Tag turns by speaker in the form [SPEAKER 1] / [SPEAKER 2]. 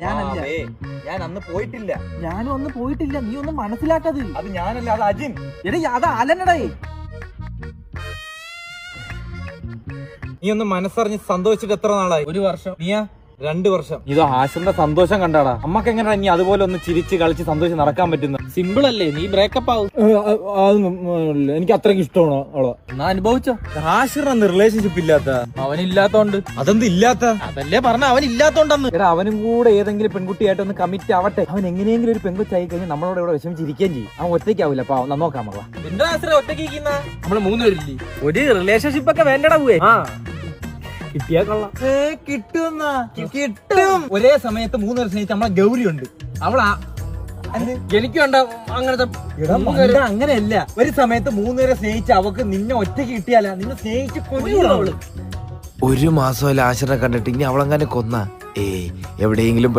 [SPEAKER 1] ഞാൻ അന്ന് പോയിട്ടില്ല.
[SPEAKER 2] ഞാനും അന്ന് പോയിട്ടില്ല. നീ ഒന്നും മനസ്സിലാക്കത്.
[SPEAKER 1] അത് ഞാനല്ല, അത് അജിൻ.
[SPEAKER 2] എടീ അത് അലനടേ.
[SPEAKER 1] നീ ഒന്ന് മനസ്സറിഞ്ഞ് സന്തോഷിച്ചിട്ട് എത്ര നാളായി?
[SPEAKER 2] 1 വർഷം.
[SPEAKER 1] നീയാ 2 വർഷം. ഇതോ ഹാഷിറിന്റെ സന്തോഷം കണ്ടാടാ. അമ്മക്ക് എങ്ങനെ ഇനി അതുപോലെ ഒന്ന് ചിരിച്ച് കളിച്ച് സന്തോഷം നടക്കാൻ പറ്റുന്ന?
[SPEAKER 2] സിമ്പിൾ അല്ലേ, നീ ബ്രേക്കപ്പ് ആവും.
[SPEAKER 1] എനിക്ക് അത്രയ്ക്ക് ഇഷ്ടമാണോ അവളെ?
[SPEAKER 2] എന്നാ അനുഭവിച്ചോ.
[SPEAKER 1] ഹാഷിറിന് റിലേഷൻഷിപ്പ് ഇല്ലാത്ത?
[SPEAKER 2] അവനില്ലാത്തോണ്ട്.
[SPEAKER 1] അതെന്ത് ഇല്ലാത്ത?
[SPEAKER 2] അതല്ലേ പറഞ്ഞ അവനില്ലാത്തോണ്ടെന്ന്.
[SPEAKER 1] എടാ അവനും കൂടെ ഏതെങ്കിലും പെൺകുട്ടിയായിട്ട് ഒന്ന് കമ്മിറ്റ് ആവട്ടെ. അവൻ എങ്ങനെയെങ്കിലും ഒരു പെൺകുച്ചായി കഴിഞ്ഞാൽ നമ്മളോട് ഇവിടെ വിഷമിച്ചിരിക്കുകയും ചെയ്യും. അവൻ ഒറ്റയ്ക്കാവില്ല. അപ്പൊ നോക്കാം മകള.
[SPEAKER 2] എന്റെ ആശ്രയം ഒറ്റയ്ക്ക് നമ്മള് 3 പേരില്ലേ. ഒരു റിലേഷൻഷിപ്പ് ഒക്കെ വേണ്ടടാ പോവേ. കിട്ടിയാ കൊള്ളാം.
[SPEAKER 1] കിട്ടും. ഒരേ സമയത്ത് 3 പേരെ സ്നേഹിച്ച നമ്മളെ ഗൗരി ഉണ്ട്. അവളാ
[SPEAKER 2] എനിക്കുണ്ട അങ്ങനത്തെ.
[SPEAKER 1] അങ്ങനെയല്ല. ഒരു സമയത്ത് 3 പേരെ സ്നേഹിച്ച അവക്ക് നിന്നെ ഒറ്റയ്ക്ക് കിട്ടിയാല നിന്നെ സ്നേഹിച്ച് കൊല്ലും അവള്.
[SPEAKER 3] 1 മാസമല്ല ആശ്രയം കണ്ടിട്ട് ഇനി അവളെങ്ങനെ കൊന്ന എവിടെയെങ്കിലും